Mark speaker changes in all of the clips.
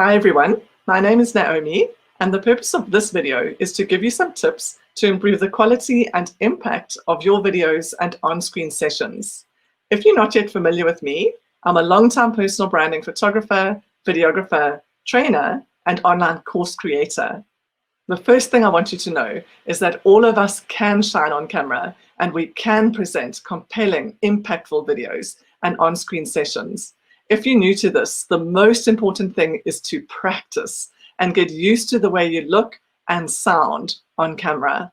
Speaker 1: Hi everyone, my name is Naomi, and the purpose of this video is to give you some tips to improve the quality and impact of your videos and on-screen sessions. If you're not yet familiar with me, I'm a long-time personal branding photographer, videographer, trainer, and online course creator. The first thing I want you to know is that all of us can shine on camera and we can present compelling, impactful videos and on-screen sessions. If you're new to this, the most important thing is to practice and get used to the way you look and sound on camera.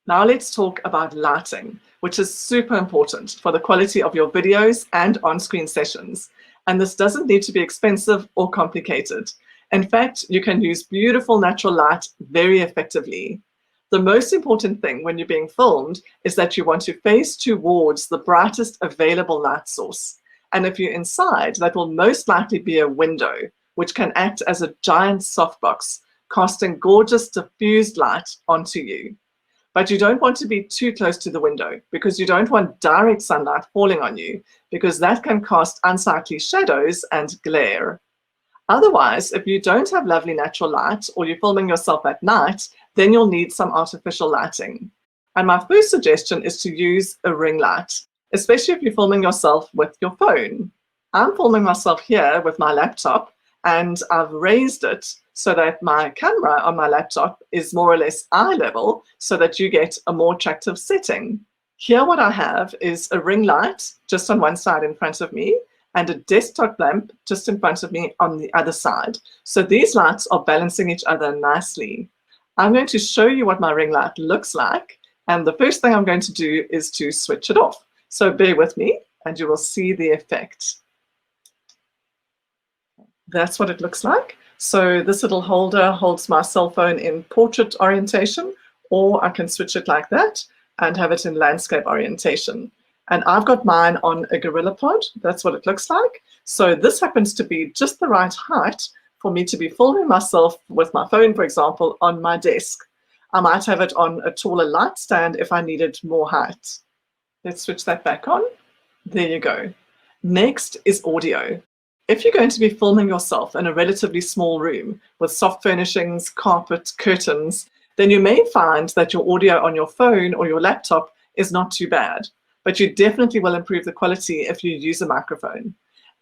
Speaker 1: Now let's talk about lighting, which is super important for the quality of your videos and on-screen sessions. And this doesn't need to be expensive or complicated. In fact, you can use beautiful natural light very effectively. The most important thing when you're being filmed is that you want to face towards the brightest available light source. And if you're inside, that will most likely be a window, which can act as a giant softbox, casting gorgeous diffused light onto you. But you don't want to be too close to the window because you don't want direct sunlight falling on you, because that can cast unsightly shadows and glare. Otherwise, if you don't have lovely natural light or you're filming yourself at night, then you'll need some artificial lighting. And my first suggestion is to use a ring light, especially if you're filming yourself with your phone. I'm filming myself here with my laptop, and I've raised it so that my camera on my laptop is more or less eye level so that you get a more attractive setting. Here what I have is a ring light just on one side in front of me and a desktop lamp just in front of me on the other side. So these lights are balancing each other nicely. I'm going to show you what my ring light looks like, and the first thing I'm going to do is to switch it off. So bear with me and you will see the effect. That's what it looks like. So this little holder holds my cell phone in portrait orientation, or I can switch it like that and have it in landscape orientation. And I've got mine on a GorillaPod. That's what it looks like. So this happens to be just the right height for me to be filming myself with my phone, for example, on my desk. I might have it on a taller light stand if I needed more height. Let's switch that back on. There you go. Next is audio. If you're going to be filming yourself in a relatively small room with soft furnishings, carpet, curtains, then you may find that your audio on your phone or your laptop is not too bad, but you definitely will improve the quality if you use a microphone.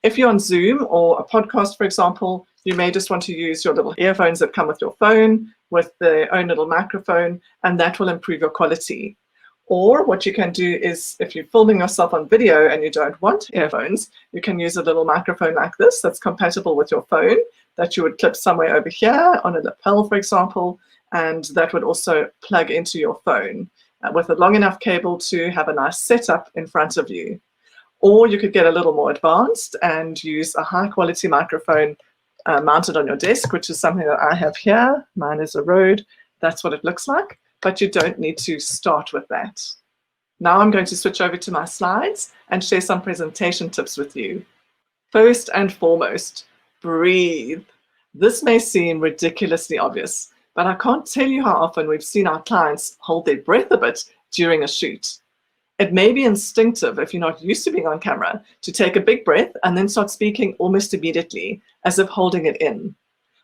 Speaker 1: If you're on Zoom or a podcast, for example, you may just want to use your little earphones that come with your phone with their own little microphone, and that will improve your quality. Or what you can do is, if you're filming yourself on video and you don't want earphones, you can use a little microphone like this that's compatible with your phone that you would clip somewhere over here on a lapel, for example, and that would also plug into your phone with a long enough cable to have a nice setup in front of you. Or you could get a little more advanced and use a high quality microphone mounted on your desk, which is something that I have here. Mine is a Rode. That's what it looks like. But you don't need to start with that. Now I'm going to switch over to my slides and share some presentation tips with you. First and foremost, breathe. This may seem ridiculously obvious, but I can't tell you how often we've seen our clients hold their breath a bit during a shoot. It may be instinctive if you're not used to being on camera to take a big breath and then start speaking almost immediately, as if holding it in.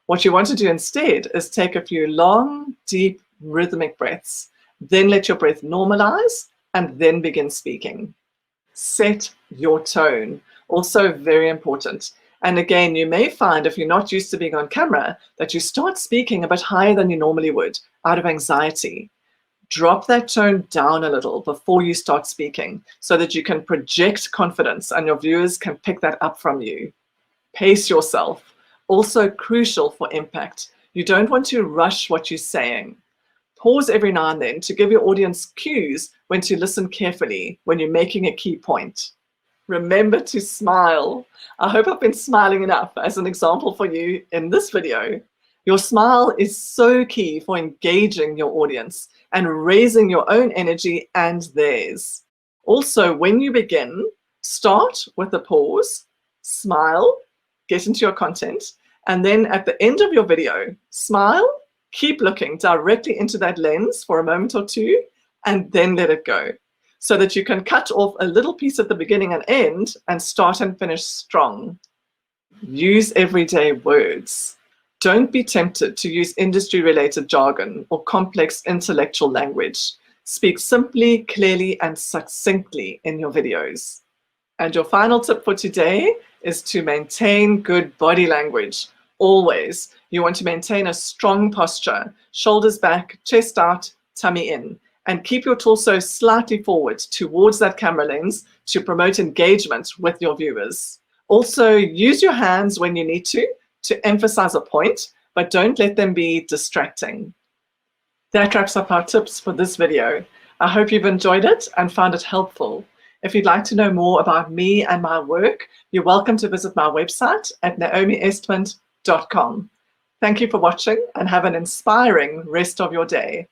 Speaker 1: What you want to do instead is take a few long, deep, rhythmic breaths, then let your breath normalize, and then begin speaking. Set your tone, also very important. And again, you may find if you're not used to being on camera that you start speaking a bit higher than you normally would out of anxiety. Drop that tone down a little before you start speaking so that you can project confidence and your viewers can pick that up from you. Pace yourself, also crucial for impact. You don't want to rush what you're saying. Pause every now and then to give your audience cues when to listen carefully when you're making a key point. Remember to smile. I hope I've been smiling enough as an example for you in this video. Your smile is so key for engaging your audience and raising your own energy and theirs. Also, when you begin, start with a pause, smile, get into your content, and then at the end of your video, smile, keep looking directly into that lens for a moment or two, and then let it go, so that you can cut off a little piece at the beginning and end and start and finish strong. Use everyday words. Don't be tempted to use industry-related jargon or complex intellectual language. Speak simply, clearly, and succinctly in your videos. And your final tip for today is to maintain good body language. Always, you want to maintain a strong posture, shoulders back, chest out, tummy in, and keep your torso slightly forward towards that camera lens to promote engagement with your viewers. Also, use your hands when you need to emphasize a point, but don't let them be distracting. That wraps up our tips for this video. I hope you've enjoyed it and found it helpful. If you'd like to know more about me and my work, you're welcome to visit my website at naomiestvand.com. Thank you for watching and have an inspiring rest of your day.